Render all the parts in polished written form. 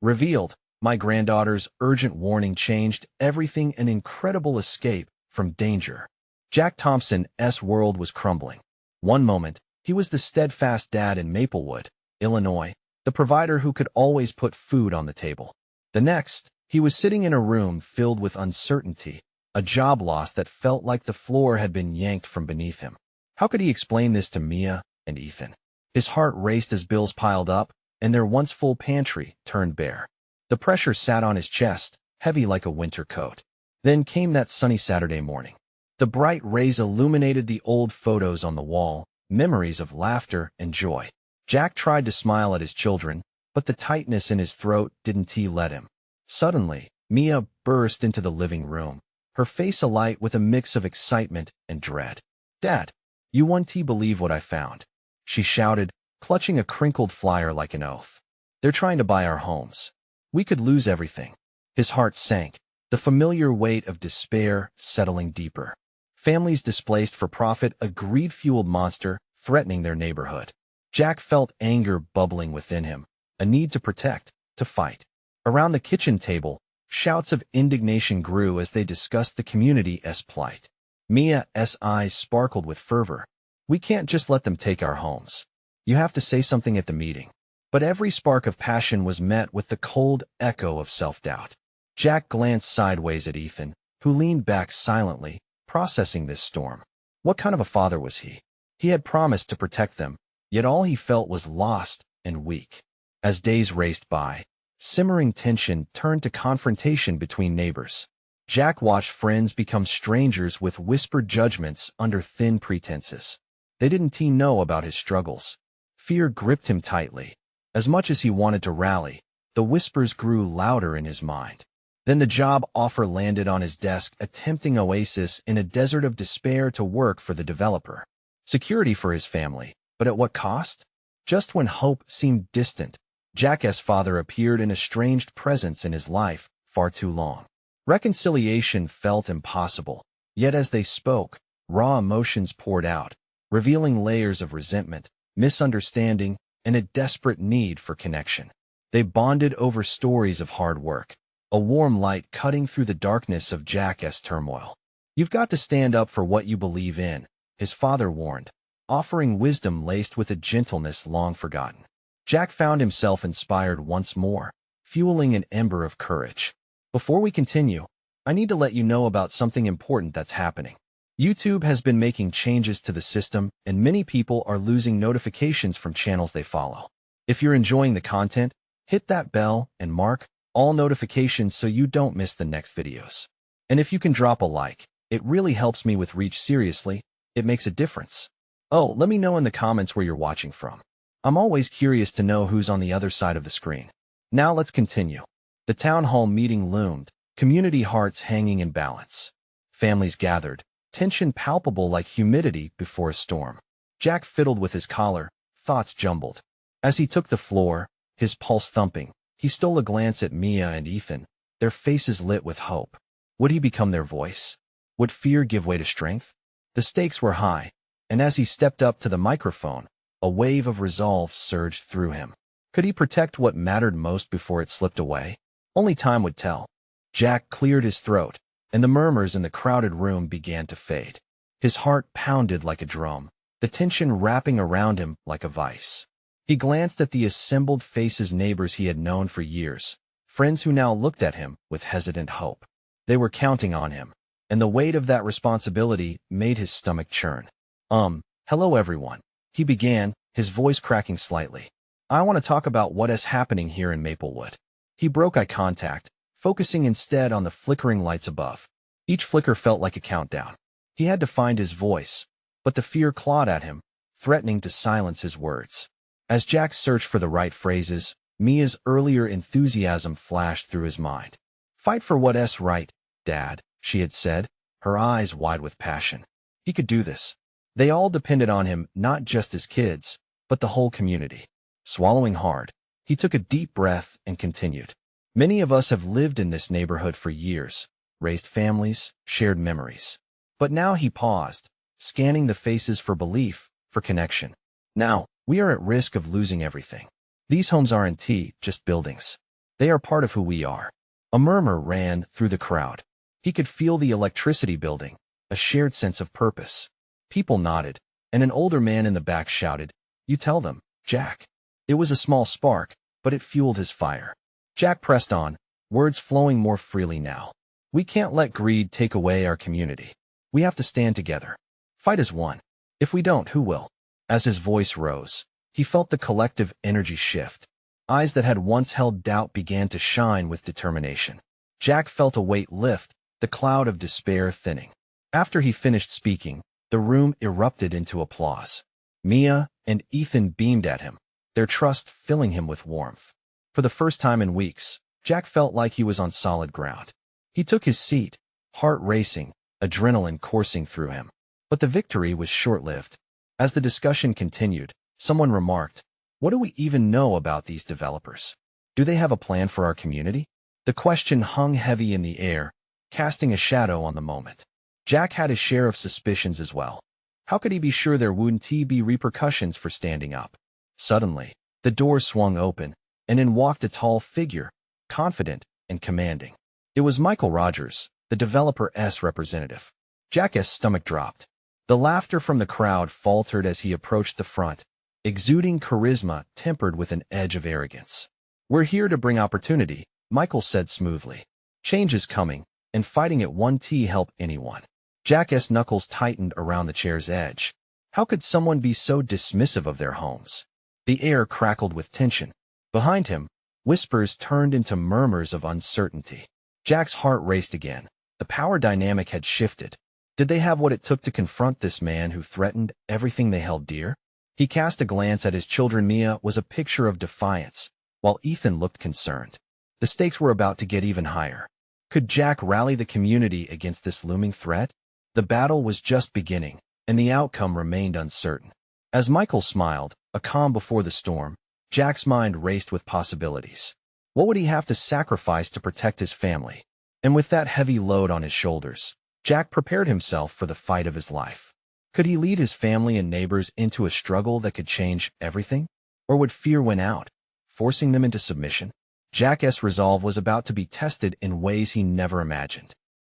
Revealed, my granddaughter's urgent warning changed everything, an incredible escape from danger. Jack Thompson's world was crumbling. One moment, he was the steadfast dad in Maplewood, Illinois, the provider who could always put food on the table. The next, he was sitting in a room filled with uncertainty, a job loss that felt like the floor had been yanked from beneath him. How could he explain this to Mia and Ethan? His heart raced as bills piled up, and their once full pantry turned bare. The pressure sat on his chest, heavy like a winter coat. Then came that sunny Saturday morning. The bright rays illuminated the old photos on the wall, memories of laughter and joy. Jack tried to smile at his children, but the tightness in his throat didn't let him. Suddenly, Mia burst into the living room, her face alight with a mix of excitement and dread. "Dad, you won't believe what I found," she shouted, clutching a crinkled flyer like an oath. "They're trying to buy our homes. We could lose everything." His heart sank, the familiar weight of despair settling deeper. Families displaced for profit, a greed-fueled monster threatening their neighborhood. Jack felt anger bubbling within him, a need to protect, to fight. Around the kitchen table, shouts of indignation grew as they discussed the community's plight. Mia's eyes sparkled with fervor. "We can't just let them take our homes. You have to say something at the meeting." But every spark of passion was met with the cold echo of self-doubt. Jack glanced sideways at Ethan, who leaned back silently, processing this storm. What kind of a father was he? He had promised to protect them, yet all he felt was lost and weak. As days raced by, simmering tension turned to confrontation between neighbors. Jack watched friends become strangers with whispered judgments under thin pretenses. They didn't know about his struggles. Fear gripped him tightly. As much as he wanted to rally, the whispers grew louder in his mind. Then the job offer landed on his desk, a tempting oasis in a desert of despair to work for the developer. Security for his family, but at what cost? Just when hope seemed distant, Jack's father appeared in a estranged presence in his life far too long. Reconciliation felt impossible, yet as they spoke, raw emotions poured out, revealing layers of resentment, misunderstanding, and a desperate need for connection. They bonded over stories of hard work, a warm light cutting through the darkness of Jack's turmoil. "You've got to stand up for what you believe in," his father warned, offering wisdom laced with a gentleness long forgotten. Jack found himself inspired once more, fueling an ember of courage. "Before we continue, I need to let you know about something important that's happening. YouTube has been making changes to the system, and many people are losing notifications from channels they follow. If you're enjoying the content, hit that bell and mark all notifications so you don't miss the next videos. And if you can drop a like, it really helps me with reach. Seriously, it makes a difference. Oh, let me know in the comments where you're watching from. I'm always curious to know who's on the other side of the screen. Now let's continue. The town hall meeting loomed, community hearts hanging in balance. Families gathered, tension palpable like humidity before a storm. Jack fiddled with his collar, thoughts jumbled. As he took the floor, his pulse thumping, he stole a glance at Mia and Ethan, their faces lit with hope. Would he become their voice? Would fear give way to strength? The stakes were high, and as he stepped up to the microphone, a wave of resolve surged through him. Could he protect what mattered most before it slipped away? Only time would tell. Jack cleared his throat, and the murmurs in the crowded room began to fade. His heart pounded like a drum, the tension wrapping around him like a vice. He glanced at the assembled faces, neighbors he had known for years, friends who now looked at him with hesitant hope. They were counting on him, and the weight of that responsibility made his stomach churn. Hello everyone," he began, his voice cracking slightly. "I want to talk about what is happening here in Maplewood." He broke eye contact, focusing instead on the flickering lights above. Each flicker felt like a countdown. He had to find his voice, but the fear clawed at him, threatening to silence his words. As Jack searched for the right phrases, Mia's earlier enthusiasm flashed through his mind. "Fight for what's right, Dad," she had said, her eyes wide with passion. He could do this. They all depended on him, not just his kids, but the whole community. Swallowing hard, he took a deep breath and continued. "Many of us have lived in this neighborhood for years, raised families, shared memories." But now he paused, scanning the faces for belief, for connection. "Now, we are at risk of losing everything. These homes aren't just buildings. They are part of who we are. A murmur ran through the crowd. He could feel the electricity building, a shared sense of purpose. People nodded, and an older man in the back shouted, "You tell them, Jack." It was a small spark, but it fueled his fire. Jack pressed on, words flowing more freely now. "We can't let greed take away our community. We have to stand together. Fight as one. If we don't, who will?" As his voice rose, he felt the collective energy shift. Eyes that had once held doubt began to shine with determination. Jack felt a weight lift, the cloud of despair thinning. After he finished speaking, the room erupted into applause. Mia and Ethan beamed at him, their trust filling him with warmth. For the first time in weeks, Jack felt like he was on solid ground. He took his seat, heart racing, adrenaline coursing through him. But the victory was short-lived. As the discussion continued, someone remarked, "What do we even know about these developers? Do they have a plan for our community?" The question hung heavy in the air, casting a shadow on the moment. Jack had his share of suspicions as well. How could he be sure there wouldn't be repercussions for standing up? Suddenly, the door swung open, and in walked a tall figure, confident and commanding. It was Michael Rogers, the developer's representative. Jack's stomach dropped. The laughter from the crowd faltered as he approached the front, exuding charisma tempered with an edge of arrogance. "We're here to bring opportunity," Michael said smoothly. "Change is coming, and fighting it won't help anyone." Jack's knuckles tightened around the chair's edge. How could someone be so dismissive of their homes? The air crackled with tension. Behind him, whispers turned into murmurs of uncertainty. Jack's heart raced again. The power dynamic had shifted. Did they have what it took to confront this man who threatened everything they held dear? He cast a glance at his children. Mia was a picture of defiance, while Ethan looked concerned. The stakes were about to get even higher. Could Jack rally the community against this looming threat? The battle was just beginning, and the outcome remained uncertain. As Michael smiled, a calm before the storm, Jack's mind raced with possibilities. What would he have to sacrifice to protect his family? And with that heavy load on his shoulders, Jack prepared himself for the fight of his life. Could he lead his family and neighbors into a struggle that could change everything? Or would fear win out, forcing them into submission? Jack's resolve was about to be tested in ways he never imagined.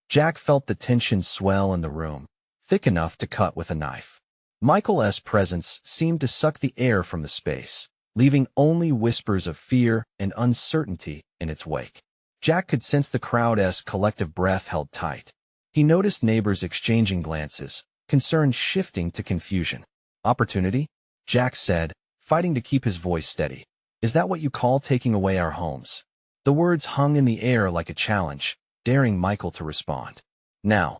Jack felt the tension swell in the room, thick enough to cut with a knife. Michael's presence seemed to suck the air from the space, leaving only whispers of fear and uncertainty in its wake. Jack could sense the crowd's collective breath held tight. He noticed neighbors exchanging glances, concern shifting to confusion. "Opportunity?" Jack said, fighting to keep his voice steady. "Is that what you call taking away our homes?" The words hung in the air like a challenge, daring Michael to respond. Now,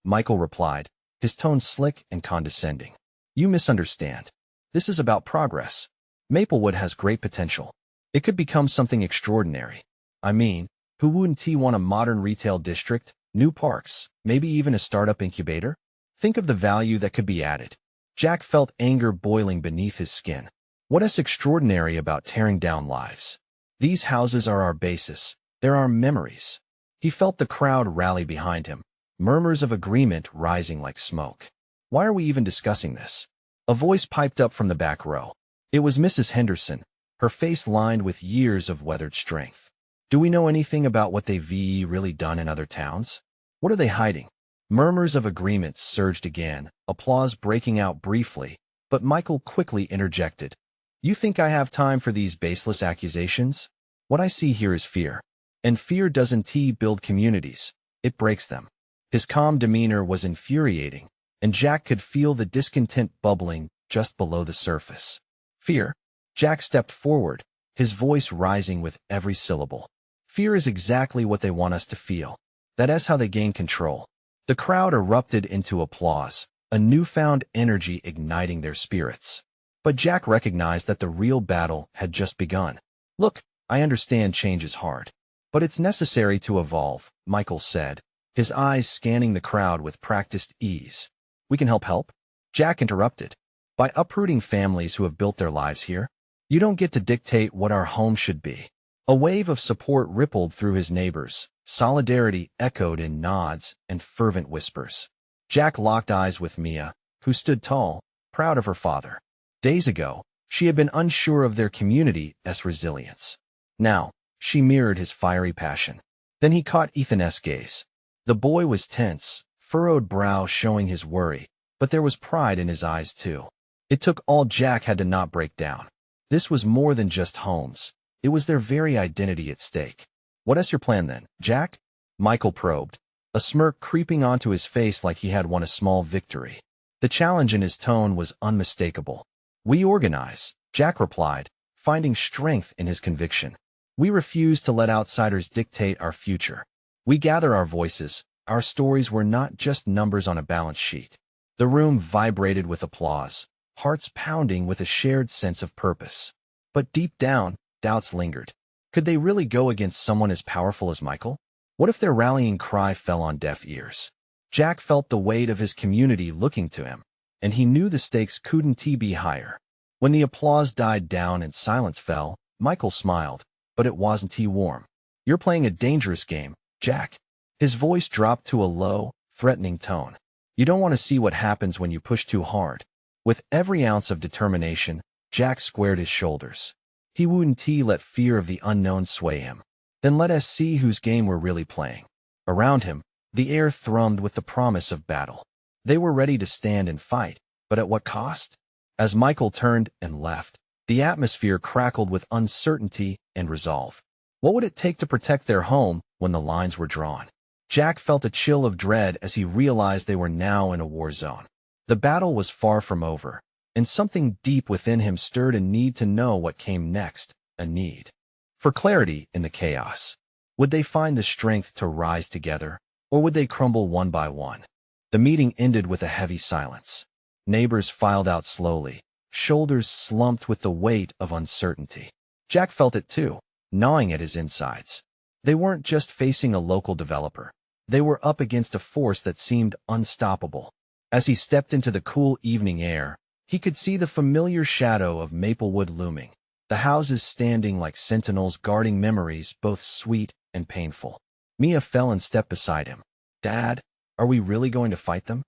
Michael replied, his tone slick and condescending. "You misunderstand. This is about progress. Maplewood has great potential. It could become something extraordinary. I mean, who wouldn't want a modern retail district, new parks, maybe even a startup incubator? Think of the value that could be added." Jack felt anger boiling beneath his skin. What is extraordinary about tearing down lives? These houses are our basis. They're our memories. He felt the crowd rally behind him, murmurs of agreement rising like smoke. "Why are we even discussing this?" A voice piped up from the back row. It was Mrs. Henderson, her face lined with years of weathered strength. "Do we know anything about what they've really done in other towns? What are they hiding?" Murmurs of agreement surged again, applause breaking out briefly, but Michael quickly interjected. "You think I have time for these baseless accusations? What I see here is fear. And fear doesn't build communities, it breaks them." His calm demeanor was infuriating, and Jack could feel the discontent bubbling just below the surface. "Fear?" Jack stepped forward, his voice rising with every syllable. "Fear is exactly what they want us to feel. That is how they gain control." The crowd erupted into applause, a newfound energy igniting their spirits. But Jack recognized that the real battle had just begun. "Look, I understand change is hard. But it's necessary to evolve," Michael said, his eyes scanning the crowd with practiced ease. "We can help?" Jack interrupted. "By uprooting families who have built their lives here. You don't get to dictate what our home should be." A wave of support rippled through his neighbors. Solidarity echoed in nods and fervent whispers. Jack locked eyes with Mia, who stood tall, proud of her father. Days ago, she had been unsure of their community's resilience. Now, She mirrored his fiery passion. Then he caught Ethan's gaze. The boy was tense, furrowed brow showing his worry, but there was pride in his eyes too. It took all Jack had to not break down. This was more than just homes. It was their very identity at stake. "What is your plan then, Jack?" Michael probed, a smirk creeping onto his face like he had won a small victory. The challenge in his tone was unmistakable. "We organize," Jack replied, finding strength in his conviction. "We refuse to let outsiders dictate our future. We gather our voices. Our stories were not just numbers on a balance sheet." The room vibrated with applause, hearts pounding with a shared sense of purpose. But deep down, doubts lingered. Could they really go against someone as powerful as Michael? What if their rallying cry fell on deaf ears? Jack felt the weight of his community looking to him, and he knew the stakes couldn't be higher. When the applause died down and silence fell, Michael smiled, but it wasn't warm. "You're playing a dangerous game, Jack." His voice dropped to a low, threatening tone. "You don't want to see what happens when you push too hard." With every ounce of determination, Jack squared his shoulders. He wouldn't let fear of the unknown sway him. "Then let us see whose game we're really playing." Around him, the air thrummed with the promise of battle. They were ready to stand and fight, but at what cost? As Michael turned and left, the atmosphere crackled with uncertainty and resolve. What would it take to protect their home when the lines were drawn? Jack felt a chill of dread as he realized they were now in a war zone. The battle was far from over, and something deep within him stirred a need to know what came next, a need for clarity in the chaos. Would they find the strength to rise together, or would they crumble one by one? The meeting ended with a heavy silence. Neighbors filed out slowly, shoulders slumped with the weight of uncertainty. Jack felt it too, gnawing at his insides. They weren't just facing a local developer. They were up against a force that seemed unstoppable. As he stepped into the cool evening air, he could see the familiar shadow of Maplewood looming, the houses standing like sentinels guarding memories both sweet and painful. Mia fell and stepped beside him. "Dad, are we really going to fight them?"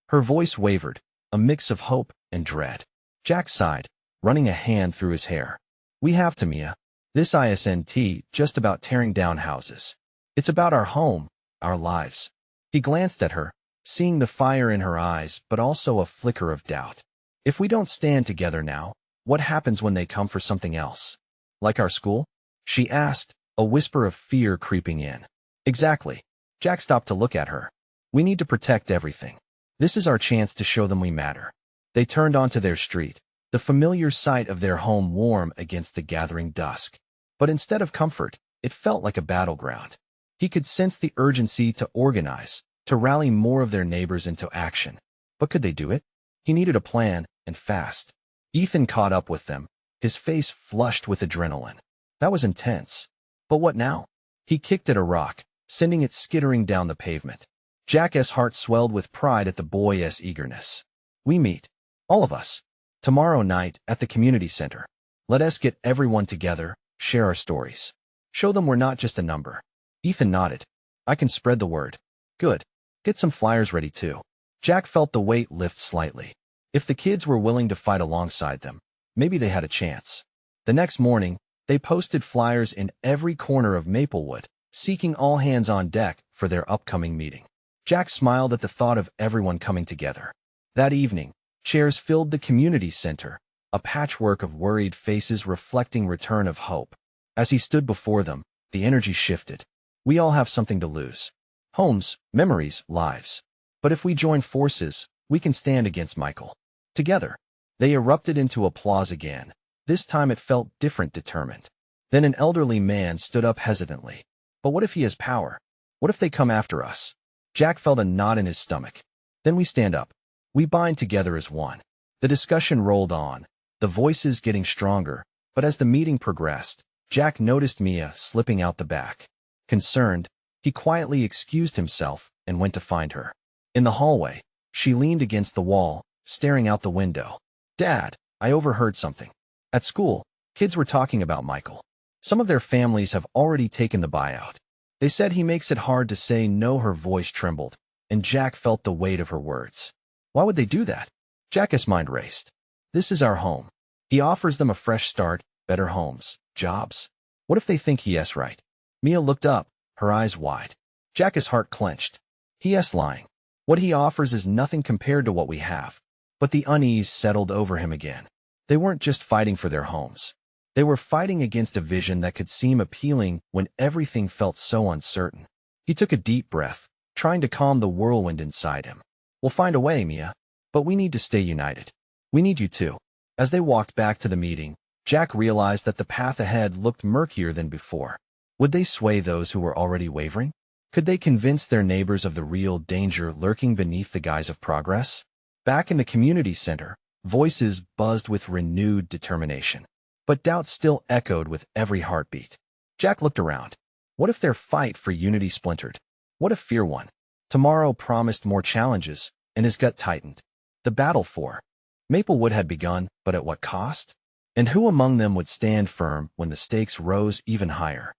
Her voice wavered, a mix of hope and dread. Jack sighed, running a hand through his hair. "We have to, Mia. This isn't just about tearing down houses. It's about our home, our lives." He glanced at her, seeing the fire in her eyes but also a flicker of doubt. "If we don't stand together now, what happens when they come for something else? Like our school?" she asked, a whisper of fear creeping in. "Exactly." Jack stopped to look at her. "We need to protect everything. This is our chance to show them we matter." They turned onto their street, the familiar sight of their home warm against the gathering dusk. But instead of comfort, it felt like a battleground. He could sense the urgency to organize, to rally more of their neighbors into action. But could they do it? He needed a plan, and fast. Ethan caught up with them, his face flushed with adrenaline. That was intense. But what now? He kicked at a rock, sending it skittering down the pavement. Jack's heart swelled with pride at the boy's eagerness. "We meet, all of us, tomorrow night at the community center. Let us get everyone together, share our stories. Show them we're not just a number." Ethan nodded. "I can spread the word." "Good. Get some flyers ready too." Jack felt the weight lift slightly. If the kids were willing to fight alongside them, maybe they had a chance. The next morning, they posted flyers in every corner of Maplewood, seeking all hands on deck for their upcoming meeting. Jack smiled at the thought of everyone coming together. That evening, chairs filled the community center, a patchwork of worried faces reflecting return of hope. As he stood before them, the energy shifted. "We all have something to lose. Homes, memories, lives. But if we join forces, we can stand against Michael. Together." They erupted into applause again. This time it felt different, determined. Then an elderly man stood up hesitantly. "But what if he has power? What if they come after us?" Jack felt a knot in his stomach. "Then we stand up. We bind together as one." The discussion rolled on, the voices getting stronger, but as the meeting progressed, Jack noticed Mia slipping out the back. Concerned, he quietly excused himself and went to find her. In the hallway, she leaned against the wall, staring out the window. "Dad, I overheard something. At school, kids were talking about Michael. Some of their families have already taken the buyout. They said he makes it hard to say no." Her voice trembled, and Jack felt the weight of her words. Why would they do that? Jack's mind raced. This is our home. He offers them a fresh start, better homes, jobs. What if they think he's right? Mia looked up, her eyes wide. Jack's heart clenched. He's lying. What he offers is nothing compared to what we have. But the unease settled over him again. They weren't just fighting for their homes. They were fighting against a vision that could seem appealing when everything felt so uncertain. He took a deep breath, trying to calm the whirlwind inside him. We'll find a way, Mia. But we need to stay united. We need you too. As they walked back to the meeting, Jack realized that the path ahead looked murkier than before. Would they sway those who were already wavering? Could they convince their neighbors of the real danger lurking beneath the guise of progress? Back in the community center, voices buzzed with renewed determination. But doubt still echoed with every heartbeat. Jack looked around. What if their fight for unity splintered? What if fear won? Tomorrow promised more challenges, and his gut tightened. The battle for Maplewood had begun, but at what cost? And who among them would stand firm when the stakes rose even higher?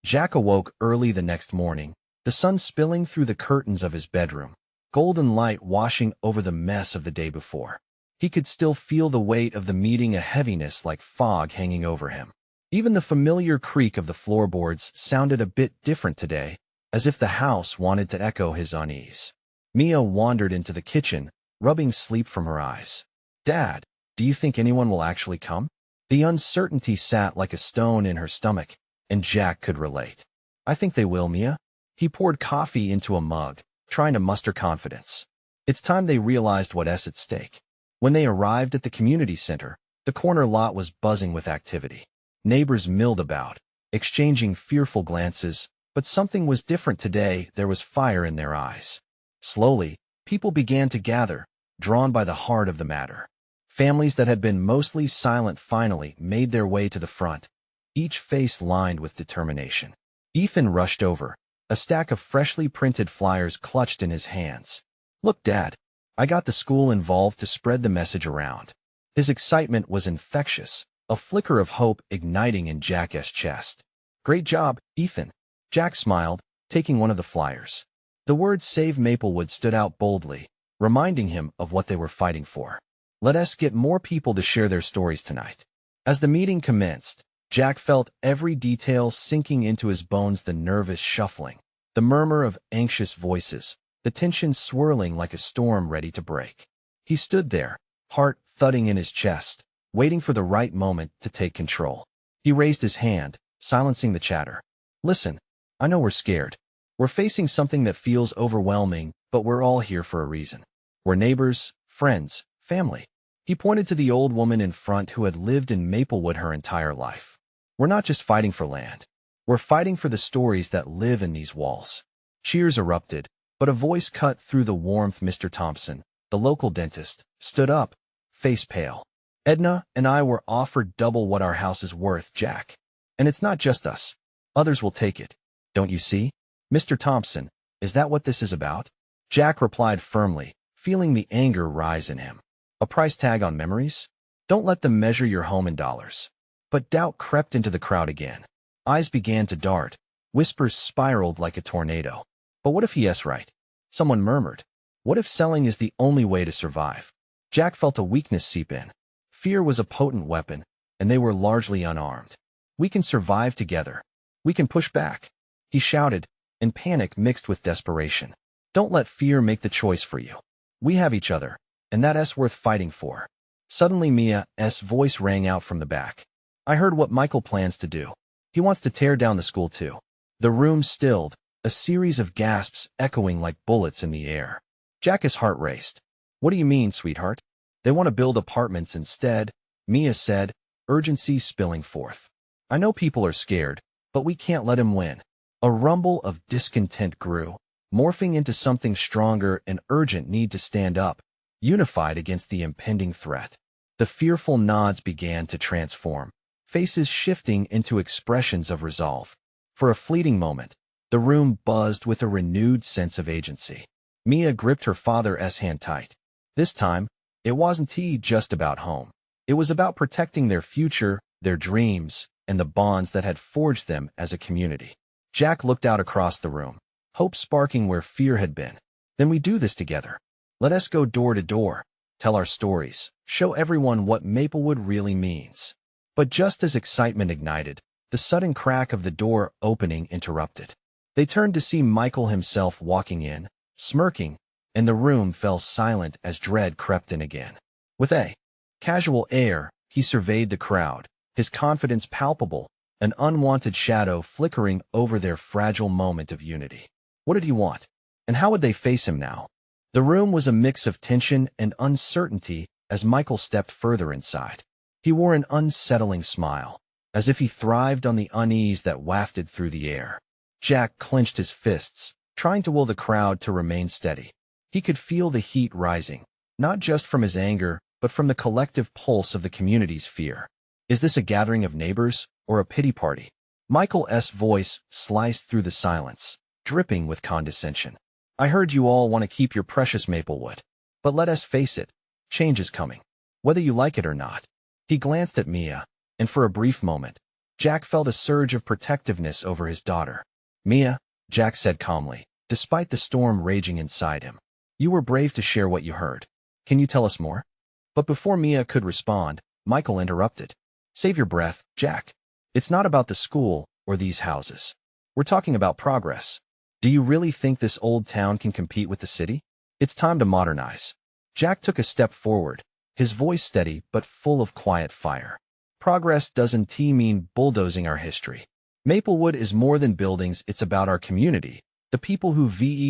Jack awoke early the next morning, the sun spilling through the curtains of his bedroom, golden light washing over the mess of the day before. He could still feel the weight of the meeting, a heaviness like fog hanging over him. Even the familiar creak of the floorboards sounded a bit different today, as if the house wanted to echo his unease. Mia wandered into the kitchen, rubbing sleep from her eyes. Dad, do you think anyone will actually come? The uncertainty sat like a stone in her stomach, and Jack could relate. I think they will, Mia. He poured coffee into a mug, trying to muster confidence. It's time they realized what's at stake. When they arrived at the community center, the corner lot was buzzing with activity. Neighbors milled about, exchanging fearful glances, but something was different today. There was fire in their eyes. Slowly, people began to gather, drawn by the heart of the matter. Families that had been mostly silent finally made their way to the front, each face lined with determination. Ethan rushed over, a stack of freshly printed flyers clutched in his hands. Look, Dad, I got the school involved to spread the message around. His excitement was infectious, a flicker of hope igniting in Jack's chest. Great job, Ethan. Jack smiled, taking one of the flyers. The words Save Maplewood stood out boldly, reminding him of what they were fighting for. Let us get more people to share their stories tonight. As the meeting commenced, Jack felt every detail sinking into his bones, the nervous shuffling, the murmur of anxious voices, the tension swirling like a storm ready to break. He stood there, heart thudding in his chest, waiting for the right moment to take control. He raised his hand, silencing the chatter. Listen, I know we're scared. We're facing something that feels overwhelming, but we're all here for a reason. We're neighbors, friends, family. He pointed to the old woman in front who had lived in Maplewood her entire life. We're not just fighting for land. We're fighting for the stories that live in these walls. Cheers erupted, but a voice cut through the warmth. Mr. Thompson, the local dentist, stood up, face pale. Edna and I were offered double what our house is worth, Jack. And it's not just us. Others will take it. Don't you see? Mr. Thompson, is that what this is about? Jack replied firmly, feeling the anger rise in him. A price tag on memories? Don't let them measure your home in dollars. But doubt crept into the crowd again. Eyes began to dart. Whispers spiraled like a tornado. But what if he's right? Someone murmured. What if selling is the only way to survive? Jack felt a weakness seep in. Fear was a potent weapon, and they were largely unarmed. We can survive together. We can push back. He shouted, in panic mixed with desperation. Don't let fear make the choice for you. We have each other, and that's worth fighting for. Suddenly Mia's voice rang out from the back. I heard what Michael plans to do. He wants to tear down the school too. The room stilled, a series of gasps echoing like bullets in the air. Jack's heart raced. What do you mean, sweetheart? They want to build apartments instead, Mia said, urgency spilling forth. I know people are scared, but we can't let him win. A rumble of discontent grew, morphing into something stronger, an urgent need to stand up, unified against the impending threat. The fearful nods began to transform, faces shifting into expressions of resolve. For a fleeting moment, the room buzzed with a renewed sense of agency. Mia gripped her father's hand tight. This time, it wasn't just about home. It was about protecting their future, their dreams, and the bonds that had forged them as a community. Jack looked out across the room, hope sparking where fear had been. Then we do this together. Let us go door to door, tell our stories, show everyone what Maplewood really means. But just as excitement ignited, The sudden crack of the door opening interrupted. They turned to see Michael himself walking in, smirking, and the room fell silent as dread crept in again. With a casual air, he surveyed the crowd, his confidence palpable, an unwanted shadow flickering over their fragile moment of unity. What did he want? And how would they face him now? The room was a mix of tension and uncertainty as Michael stepped further inside. He wore an unsettling smile, as if he thrived on the unease that wafted through the air. Jack clenched his fists, trying to will the crowd to remain steady. He could feel the heat rising, not just from his anger, but from the collective pulse of the community's fear. Is this a gathering of neighbors, or a pity party? Michael's voice sliced through the silence, dripping with condescension. I heard you all want to keep your precious Maplewood. But let us face it, change is coming, whether you like it or not. He glanced at Mia, and for a brief moment, Jack felt a surge of protectiveness over his daughter. Mia, Jack said calmly, despite the storm raging inside him. You were brave to share what you heard. Can you tell us more? But before Mia could respond, Michael interrupted. Save your breath, Jack. It's not about the school or these houses. We're talking about progress. Do you really think this old town can compete with the city? It's time to modernize. Jack took a step forward, his voice steady but full of quiet fire. Progress doesn't mean bulldozing our history. Maplewood is more than buildings, it's about our community, the people who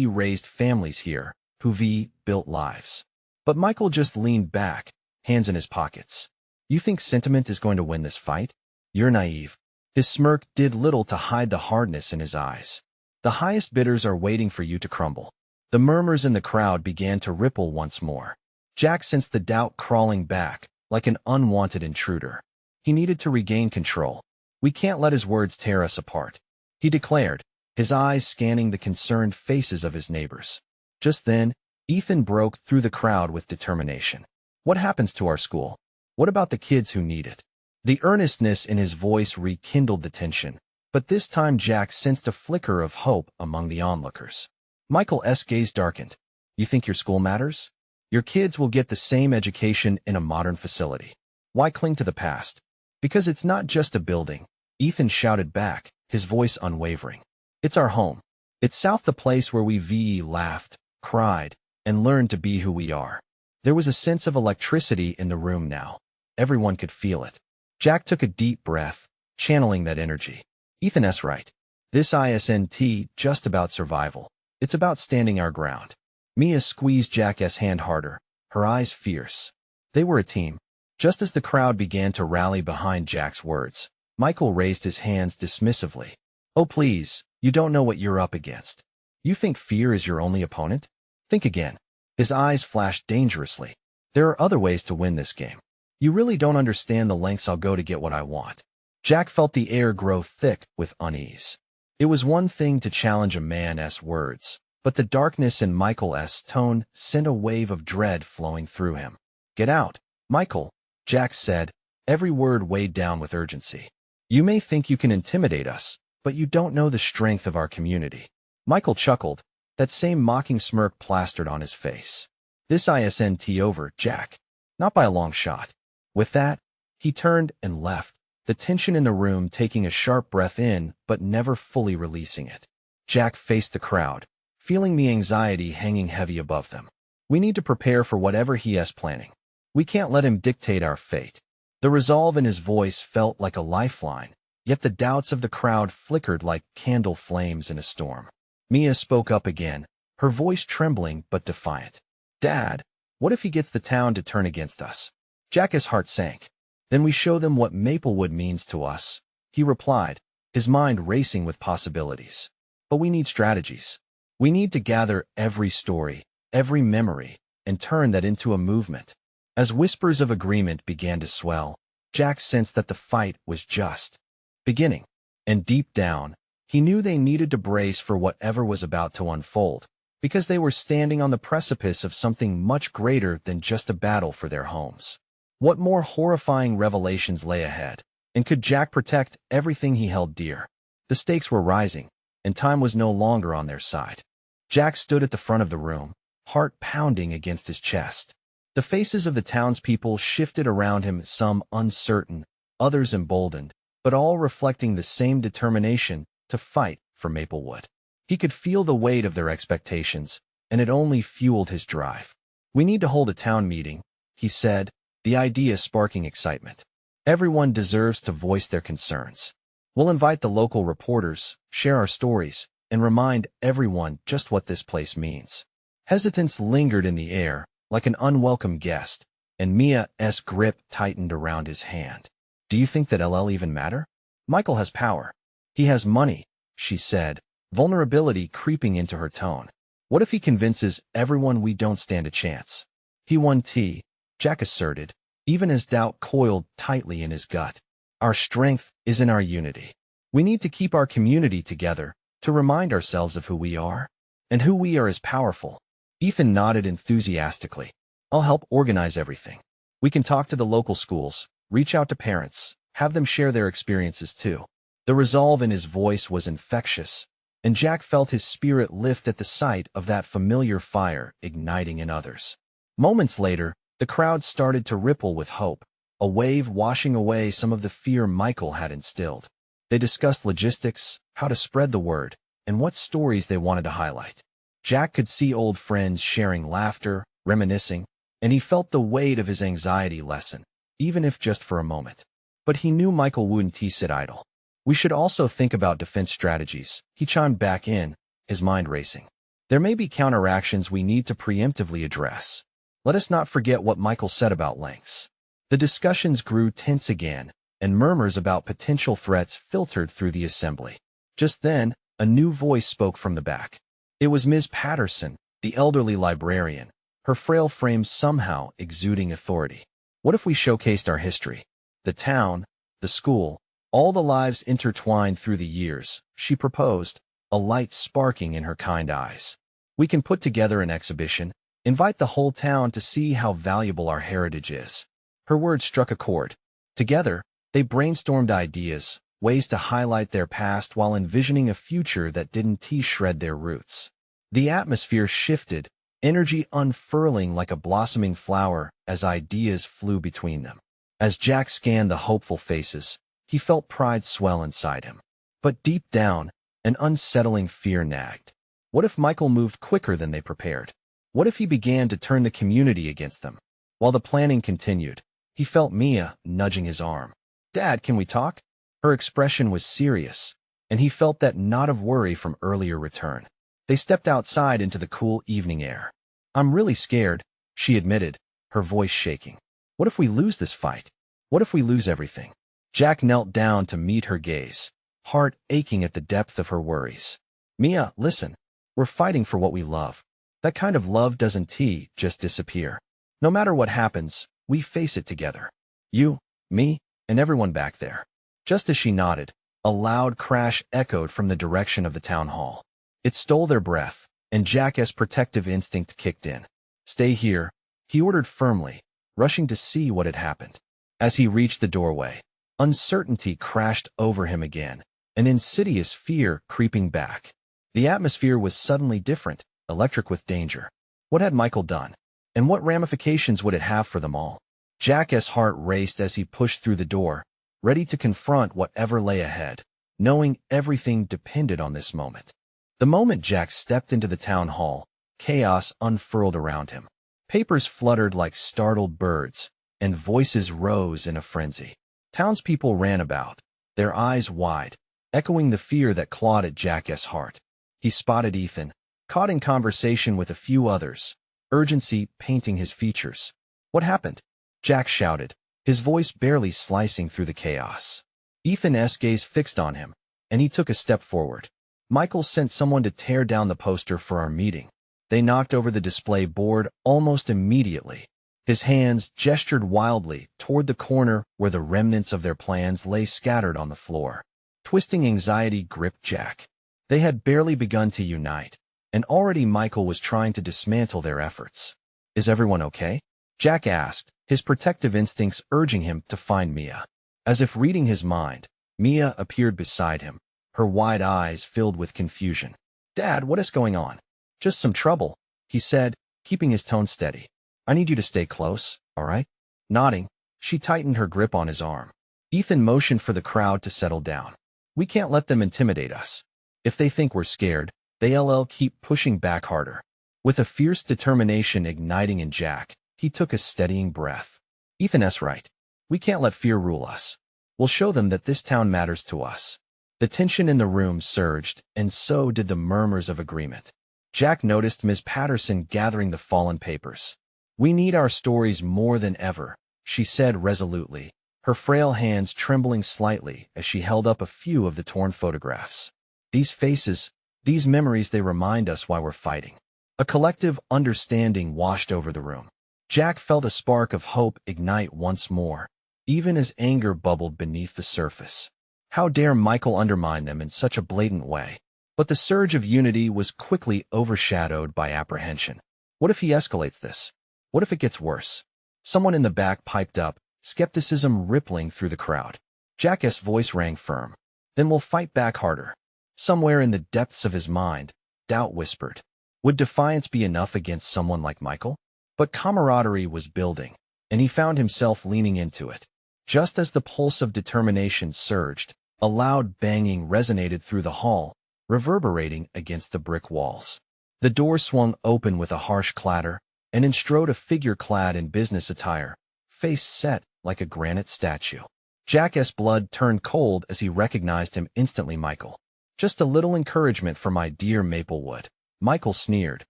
raised families here, who built lives. But Michael just leaned back, hands in his pockets. You think sentiment is going to win this fight? You're naive. His smirk did little to hide the hardness in his eyes. The highest bidders are waiting for you to crumble. The murmurs in the crowd began to ripple once more. Jack sensed the doubt crawling back, like an unwanted intruder. He needed to regain control. We can't let his words tear us apart, he declared, his eyes scanning the concerned faces of his neighbors. Just then, Ethan broke through the crowd with determination. What happens to our school? What about the kids who need it? The earnestness in his voice rekindled the tension, but this time Jack sensed a flicker of hope among the onlookers. Michael's gaze darkened. You think your school matters? Your kids will get the same education in a modern facility. Why cling to the past? Because it's not just a building, Ethan shouted back, his voice unwavering. It's our home. It's South, the place where we laughed, cried, and learned to be who we are. There was a sense of electricity in the room now. Everyone could feel it. Jack took a deep breath, channeling that energy. Ethan's right. This isn't just about survival. It's about standing our ground. Mia squeezed Jack's hand harder, her eyes fierce. They were a team. Just as the crowd began to rally behind Jack's words, Michael raised his hands dismissively. Oh please, you don't know what you're up against. You think fear is your only opponent? Think again. His eyes flashed dangerously. There are other ways to win this game. You really don't understand the lengths I'll go to get what I want. Jack felt the air grow thick with unease. It was one thing to challenge a man's words, but the darkness in Michael's tone sent a wave of dread flowing through him. Get out, Michael, Jack said, every word weighed down with urgency. You may think you can intimidate us, but you don't know the strength of our community. Michael chuckled, that same mocking smirk plastered on his face. This isn't over, Jack. Not by a long shot. With that, he turned and left, the tension in the room taking a sharp breath in but never fully releasing it. Jack faced the crowd, feeling the anxiety hanging heavy above them. We need to prepare for whatever he is planning. We can't let him dictate our fate. The resolve in his voice felt like a lifeline, yet the doubts of the crowd flickered like candle flames in a storm. Mia spoke up again, her voice trembling but defiant. Dad, what if he gets the town to turn against us? Jack's heart sank. Then we show them what Maplewood means to us, he replied, his mind racing with possibilities. But we need strategies. We need to gather every story, every memory, and turn that into a movement. As whispers of agreement began to swell, Jack sensed that the fight was just beginning. And deep down, he knew they needed to brace for whatever was about to unfold, because they were standing on the precipice of something much greater than just a battle for their homes. What more horrifying revelations lay ahead, and could Jack protect everything he held dear? The stakes were rising, and time was no longer on their side. Jack stood at the front of the room, heart pounding against his chest. The faces of the townspeople shifted around him, some uncertain, others emboldened, but all reflecting the same determination to fight for Maplewood. He could feel the weight of their expectations, and it only fueled his drive. "We need to hold a town meeting," he said, the idea sparking excitement. "Everyone deserves to voice their concerns. We'll invite the local reporters, share our stories, and remind everyone just what this place means." Hesitance lingered in the air, like an unwelcome guest, and Mia's grip tightened around his hand. "Do you think that LL even matter? Michael has power. He has money," she said, vulnerability creeping into her tone. "What if he convinces everyone we don't stand a chance?" "He won T," Jack asserted, even as doubt coiled tightly in his gut. "Our strength is in our unity. We need to keep our community together to remind ourselves of who we are. And who we are is powerful." Ethan nodded enthusiastically. "I'll help organize everything. We can talk to the local schools, reach out to parents, have them share their experiences too." The resolve in his voice was infectious, and Jack felt his spirit lift at the sight of that familiar fire igniting in others. Moments later, the crowd started to ripple with hope, a wave washing away some of the fear Michael had instilled. They discussed logistics, how to spread the word, and what stories they wanted to highlight. Jack could see old friends sharing laughter, reminiscing, and he felt the weight of his anxiety lessen, even if just for a moment. But he knew Michael wouldn't sit idle. "We should also think about defense strategies," he chimed back in, his mind racing. "There may be counteractions we need to preemptively address. Let us not forget what Michael said about lengths." The discussions grew tense again, and murmurs about potential threats filtered through the assembly. Just then, a new voice spoke from the back. It was Ms. Patterson, the elderly librarian, her frail frame somehow exuding authority. "What if we showcased our history? The town, the school, all the lives intertwined through the years," she proposed, a light sparking in her kind eyes. "We can put together an exhibition, invite the whole town to see how valuable our heritage is." Her words struck a chord. Together, they brainstormed ideas, ways to highlight their past while envisioning a future that didn't shred their roots. The atmosphere shifted, energy unfurling like a blossoming flower as ideas flew between them. As Jack scanned the hopeful faces, he felt pride swell inside him. But deep down, an unsettling fear nagged. What if Michael moved quicker than they prepared? What if he began to turn the community against them? While the planning continued, he felt Mia nudging his arm. "Dad, can we talk?" Her expression was serious, and he felt that knot of worry from earlier return. They stepped outside into the cool evening air. "I'm really scared," she admitted, her voice shaking. "What if we lose this fight? What if we lose everything?" Jack knelt down to meet her gaze, heart aching at the depth of her worries. "Mia, listen. We're fighting for what we love. That kind of love doesn't just disappear. No matter what happens, we face it together. You, me, and everyone back there." Just as she nodded, a loud crash echoed from the direction of the town hall. It stole their breath, and Jack's protective instinct kicked in. "Stay here," he ordered firmly, rushing to see what had happened. As he reached the doorway, uncertainty crashed over him again, an insidious fear creeping back. The atmosphere was suddenly different, electric with danger. What had Michael done? And what ramifications would it have for them all? Jack's heart raced as he pushed through the door, ready to confront whatever lay ahead, knowing everything depended on this moment. The moment Jack stepped into the town hall, chaos unfurled around him. Papers fluttered like startled birds, and voices rose in a frenzy. Townspeople ran about, their eyes wide, echoing the fear that clawed at Jack's heart. He spotted Ethan, caught in conversation with a few others, urgency painting his features. "What happened?" Jack shouted, his voice barely slicing through the chaos. Ethan's gaze fixed on him, and he took a step forward. "Michael sent someone to tear down the poster for our meeting. They knocked over the display board almost immediately." His hands gestured wildly toward the corner where the remnants of their plans lay scattered on the floor. Twisting anxiety gripped Jack. They had barely begun to unite, and already Michael was trying to dismantle their efforts. "Is everyone okay?" Jack asked, his protective instincts urging him to find Mia. As if reading his mind, Mia appeared beside him, her wide eyes filled with confusion. "Dad, what is going on?" "Just some trouble," he said, keeping his tone steady. "I need you to stay close, all right?" Nodding, she tightened her grip on his arm. Ethan motioned for the crowd to settle down. We can't let them intimidate us. If they think we're scared, they'll keep pushing back harder. With a fierce determination igniting in Jack, he took a steadying breath. Ethan's right. We can't let fear rule us. We'll show them that this town matters to us. The tension in the room surged, and so did the murmurs of agreement. Jack noticed Miss Patterson gathering the fallen papers. We need our stories more than ever, she said resolutely, her frail hands trembling slightly as she held up a few of the torn photographs. These faces, these memories, they remind us why we're fighting. A collective understanding washed over the room. Jack felt a spark of hope ignite once more, even as anger bubbled beneath the surface. How dare Michael undermine them in such a blatant way? But the surge of unity was quickly overshadowed by apprehension. What if he escalates this? What if it gets worse? Someone in the back piped up, skepticism rippling through the crowd. Jack's voice rang firm. Then we'll fight back harder. Somewhere in the depths of his mind, doubt whispered. Would defiance be enough against someone like Michael? But camaraderie was building, and he found himself leaning into it. Just as the pulse of determination surged, a loud banging resonated through the hall, reverberating against the brick walls. The door swung open with a harsh clatter, and in strode a figure clad in business attire, face set like a granite statue. Jack's blood turned cold as he recognized him instantly. Michael. Just a little encouragement for my dear Maplewood, Michael sneered,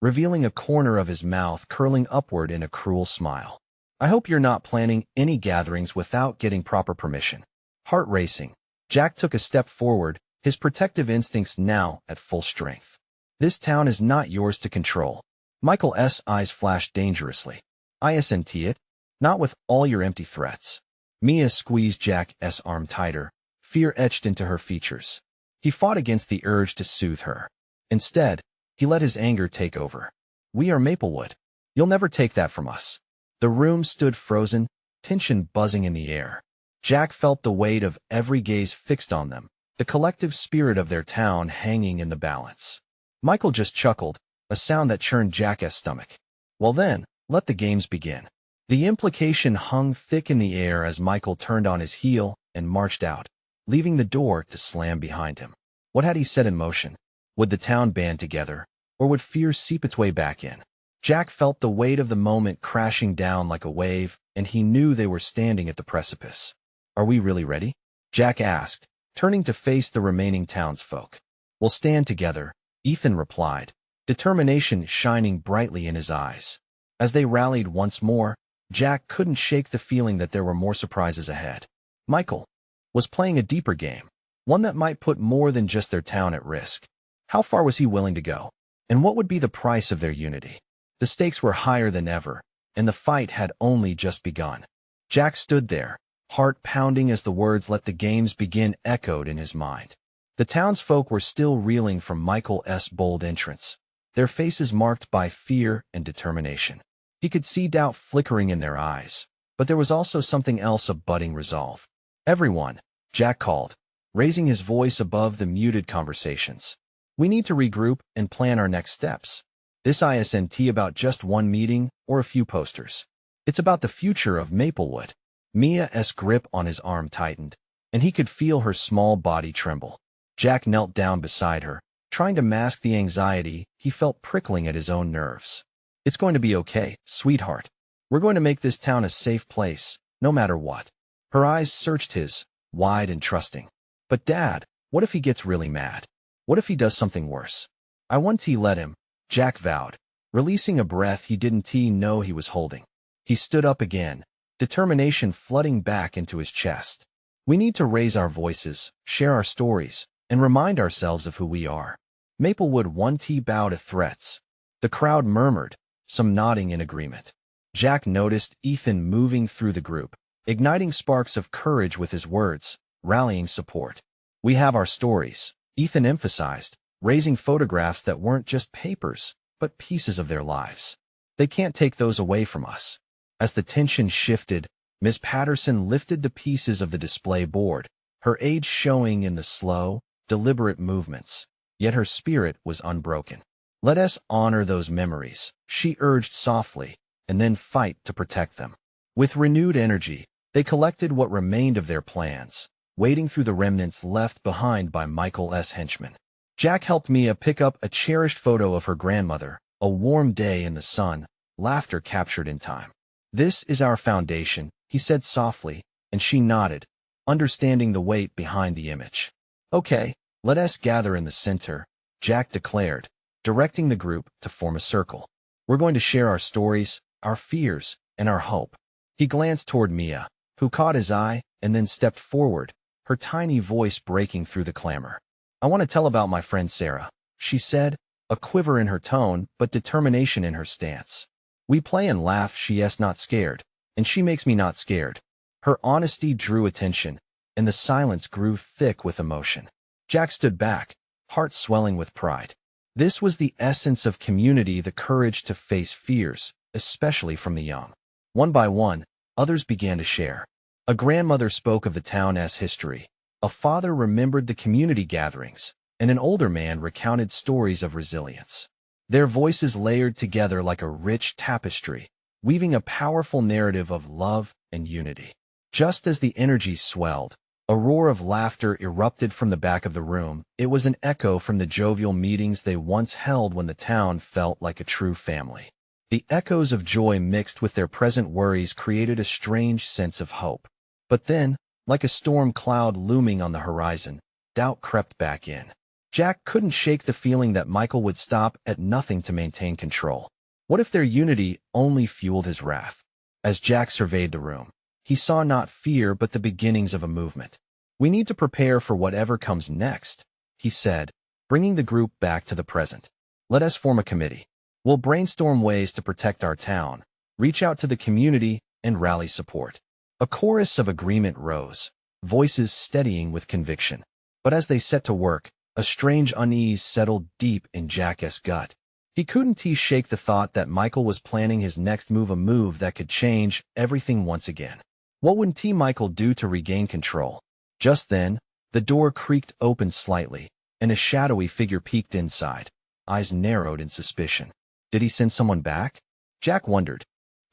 revealing a corner of his mouth curling upward in a cruel smile. I hope you're not planning any gatherings without getting proper permission. Heart racing, Jack took a step forward, his protective instincts now at full strength. This town is not yours to control. Michael's eyes flashed dangerously. Isn't it? Not with all your empty threats. Mia squeezed Jack's arm tighter, fear etched into her features. He fought against the urge to soothe her. Instead, he let his anger take over. We are Maplewood. You'll never take that from us. The room stood frozen, tension buzzing in the air. Jack felt the weight of every gaze fixed on them, the collective spirit of their town hanging in the balance. Michael just chuckled, a sound that churned Jack's stomach. Well then, let the games begin. The implication hung thick in the air as Michael turned on his heel and marched out, leaving the door to slam behind him. What had he set in motion? Would the town band together, or would fear seep its way back in? Jack felt the weight of the moment crashing down like a wave, and he knew they were standing at the precipice. Are we really ready? Jack asked, turning to face the remaining townsfolk. We'll stand together, Ethan replied, determination shining brightly in his eyes. As they rallied once more, Jack couldn't shake the feeling that there were more surprises ahead. Michael was playing a deeper game, one that might put more than just their town at risk. How far was he willing to go? And what would be the price of their unity? The stakes were higher than ever, and the fight had only just begun. Jack stood there, heart pounding as the words "let the games begin" echoed in his mind. The townsfolk were still reeling from Michael's bold entrance, their faces marked by fear and determination. He could see doubt flickering in their eyes, but there was also something else, a budding resolve. Everyone, Jack called, raising his voice above the muted conversations. We need to regroup and plan our next steps. This isn't about just one meeting or a few posters. It's about the future of Maplewood. Mia's grip on his arm tightened, and he could feel her small body tremble. Jack knelt down beside her, trying to mask the anxiety he felt prickling at his own nerves. It's going to be okay, sweetheart. We're going to make this town a safe place, no matter what. Her eyes searched his, wide and trusting. But Dad, what if he gets really mad? What if he does something worse? I won't let him, Jack vowed, releasing a breath he didn't know he was holding. He stood up again, determination flooding back into his chest. We need to raise our voices, share our stories, and remind ourselves of who we are. Maplewood won't bow to threats. The crowd murmured, some nodding in agreement. Jack noticed Ethan moving through the group, igniting sparks of courage with his words, rallying support. We have our stories, Ethan emphasized, raising photographs that weren't just papers, but pieces of their lives. They can't take those away from us. As the tension shifted, Miss Patterson lifted the pieces of the display board, her age showing in the slow, deliberate movements, yet her spirit was unbroken. Let us honor those memories, she urged softly, and then fight to protect them. With renewed energy, They collected what remained of their plans, wading through the remnants left behind by Michael's henchmen. Jack helped Mia pick up a cherished photo of her grandmother, a warm day in the sun, laughter captured in time. "This is our foundation," he said softly, and she nodded, understanding the weight behind the image. "Okay, let us gather in the center," Jack declared, directing the group to form a circle. "We're going to share our stories, our fears, and our hope." He glanced toward Mia, who caught his eye and then stepped forward, her tiny voice breaking through the clamor. "I want to tell about my friend Sarah," she said, a quiver in her tone but determination in her stance. "We play and laugh, she's not scared, and she makes me not scared." Her honesty drew attention, and the silence grew thick with emotion. Jack stood back, heart swelling with pride. This was the essence of community, the courage to face fears, especially from the young. One by one, others began to share. A grandmother spoke of the town's history. A father remembered the community gatherings, and an older man recounted stories of resilience. Their voices layered together like a rich tapestry, weaving a powerful narrative of love and unity. Just as the energy swelled, a roar of laughter erupted from the back of the room. It was an echo from the jovial meetings they once held when the town felt like a true family. The echoes of joy mixed with their present worries created a strange sense of hope. But then, like a storm cloud looming on the horizon, doubt crept back in. Jack couldn't shake the feeling that Michael would stop at nothing to maintain control. What if their unity only fueled his wrath? As Jack surveyed the room, he saw not fear but the beginnings of a movement. "We need to prepare for whatever comes next," he said, bringing the group back to the present. "Let us form a committee. We'll brainstorm ways to protect our town, reach out to the community, and rally support." A chorus of agreement rose, voices steadying with conviction. But as they set to work, a strange unease settled deep in Jack's gut. He couldn't shake the thought that Michael was planning his next move, a move that could change everything once again. What would Michael do to regain control? Just then, the door creaked open slightly, and a shadowy figure peeked inside, eyes narrowed in suspicion. Did he send someone back? Jack wondered,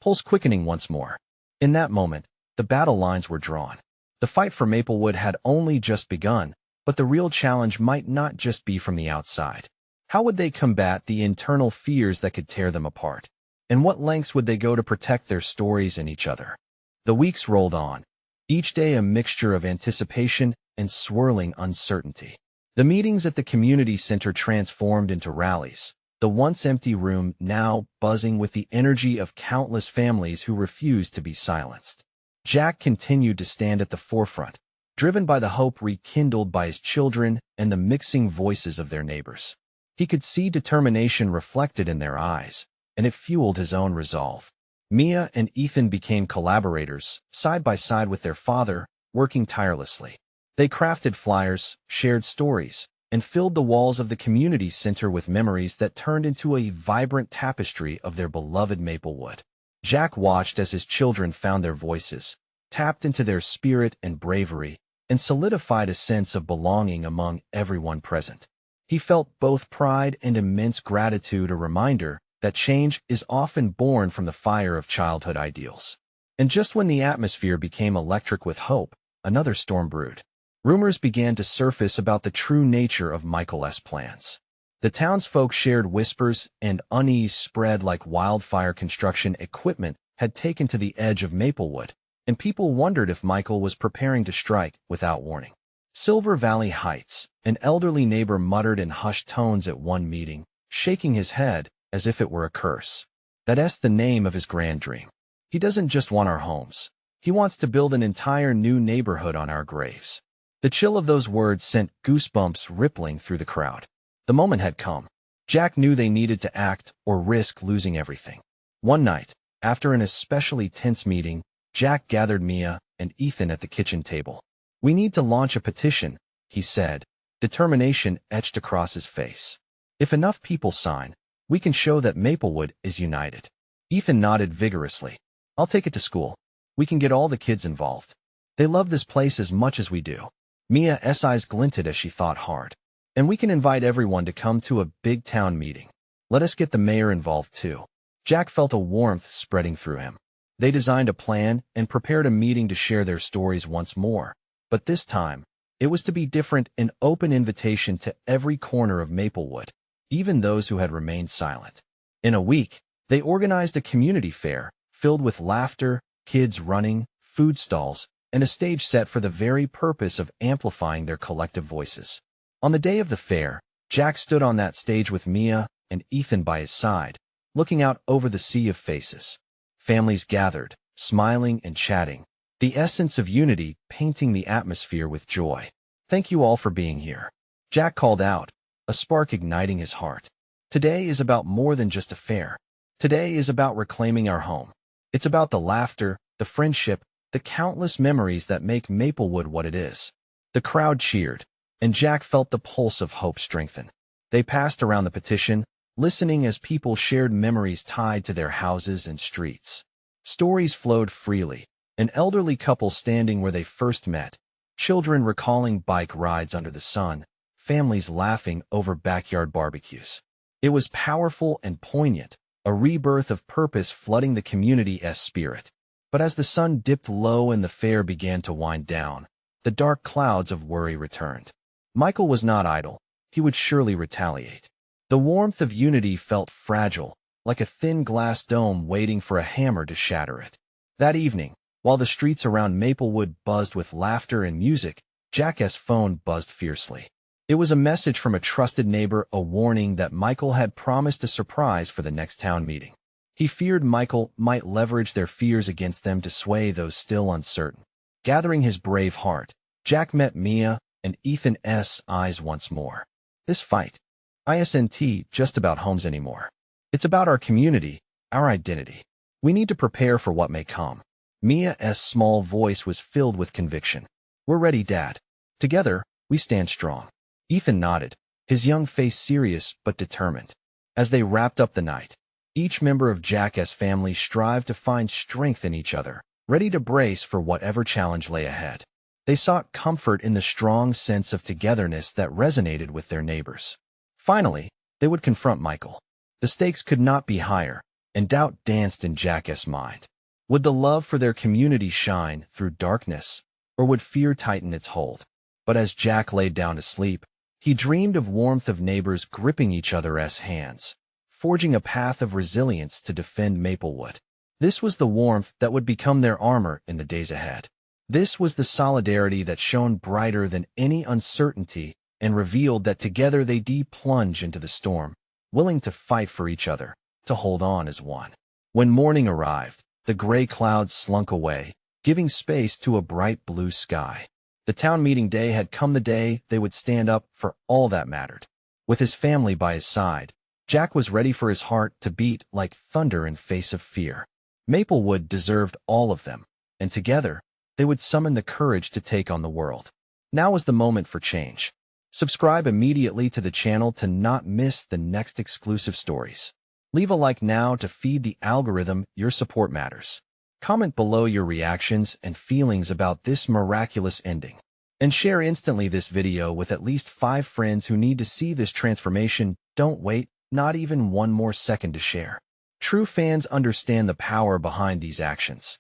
pulse quickening once more. In that moment, the battle lines were drawn. The fight for Maplewood had only just begun, but the real challenge might not just be from the outside. How would they combat the internal fears that could tear them apart? And what lengths would they go to protect their stories and each other? The weeks rolled on, each day a mixture of anticipation and swirling uncertainty. The meetings at the community center transformed into rallies, the once empty room now buzzing with the energy of countless families who refused to be silenced. Jack continued to stand at the forefront, driven by the hope rekindled by his children and the mixing voices of their neighbors. He could see determination reflected in their eyes, and it fueled his own resolve. Mia and Ethan became collaborators, side by side with their father, working tirelessly. They crafted flyers, shared stories, and filled the walls of the community center with memories that turned into a vibrant tapestry of their beloved Maplewood. Jack watched as his children found their voices, tapped into their spirit and bravery, and solidified a sense of belonging among everyone present. He felt both pride and immense gratitude, a reminder that change is often born from the fire of childhood ideals. And just when the atmosphere became electric with hope, another storm brewed. Rumors began to surface about the true nature of Michael's plans. The townsfolk shared whispers, and unease spread like wildfire. Construction equipment had taken to the edge of Maplewood, and people wondered if Michael was preparing to strike without warning. Silver Valley Heights, an elderly neighbor muttered in hushed tones at one meeting, shaking his head as if it were a curse. That's the name of his grand dream. He doesn't just want our homes. He wants to build an entire new neighborhood on our graves. The chill of those words sent goosebumps rippling through the crowd. The moment had come. Jack knew they needed to act or risk losing everything. One night, after an especially tense meeting, Jack gathered Mia and Ethan at the kitchen table. "We need to launch a petition," he said, determination etched across his face. "If enough people sign, we can show that Maplewood is united." Ethan nodded vigorously. "I'll take it to school. We can get all the kids involved. They love this place as much as we do." Mia's eyes glinted as she thought hard. "And we can invite everyone to come to a big town meeting. Let us get the mayor involved too." Jack felt a warmth spreading through him. They designed a plan and prepared a meeting to share their stories once more. But this time, it was to be different, an open invitation to every corner of Maplewood, even those who had remained silent. In a week, they organized a community fair filled with laughter, kids running, food stalls, and a stage set for the very purpose of amplifying their collective voices. On the day of the fair, Jack stood on that stage with Mia and Ethan by his side, looking out over the sea of faces. Families gathered, smiling and chatting, the essence of unity painting the atmosphere with joy. "Thank you all for being here," Jack called out, a spark igniting his heart. "Today is about more than just a fair. Today is about reclaiming our home. It's about the laughter, the friendship, the countless memories that make Maplewood what it is." The crowd cheered, and Jack felt the pulse of hope strengthen. They passed around the petition, listening as people shared memories tied to their houses and streets. Stories flowed freely, an elderly couple standing where they first met, children recalling bike rides under the sun, families laughing over backyard barbecues. It was powerful and poignant, a rebirth of purpose flooding the community's spirit. But as the sun dipped low and the fair began to wind down, the dark clouds of worry returned. Michael was not idle. He would surely retaliate. The warmth of unity felt fragile, like a thin glass dome waiting for a hammer to shatter it. That evening, while the streets around Maplewood buzzed with laughter and music, Jack's phone buzzed fiercely. It was a message from a trusted neighbor, a warning that Michael had promised a surprise for the next town meeting. He feared Michael might leverage their fears against them to sway those still uncertain. Gathering his brave heart, Jack met Mia and Ethan's eyes once more. "This fight isn't just about homes anymore. It's about our community, our identity. We need to prepare for what may come." Mia's small voice was filled with conviction. "We're ready, Dad. Together, we stand strong." Ethan nodded, his young face serious but determined. As they wrapped up the night, each member of Jack's family strived to find strength in each other, ready to brace for whatever challenge lay ahead. They sought comfort in the strong sense of togetherness that resonated with their neighbors. Finally, they would confront Michael. The stakes could not be higher, and doubt danced in Jack's mind. Would the love for their community shine through darkness, or would fear tighten its hold? But as Jack laid down to sleep, he dreamed of warmth of neighbors gripping each other's hands, forging a path of resilience to defend Maplewood. This was the warmth that would become their armor in the days ahead. This was the solidarity that shone brighter than any uncertainty and revealed that together they'd plunge into the storm, willing to fight for each other, to hold on as one. When morning arrived, the gray clouds slunk away, giving space to a bright blue sky. The town meeting day had come, the day they would stand up for all that mattered. With his family by his side, Jack was ready for his heart to beat like thunder in face of fear. Maplewood deserved all of them, and together, they would summon the courage to take on the world. Now was the moment for change. Subscribe immediately to the channel to not miss the next exclusive stories. Leave a like now to feed the algorithm. Your support matters. Comment below your reactions and feelings about this miraculous ending. And share instantly this video with at least 5 friends who need to see this transformation. Don't wait, not even one more second to share. True fans understand the power behind these actions.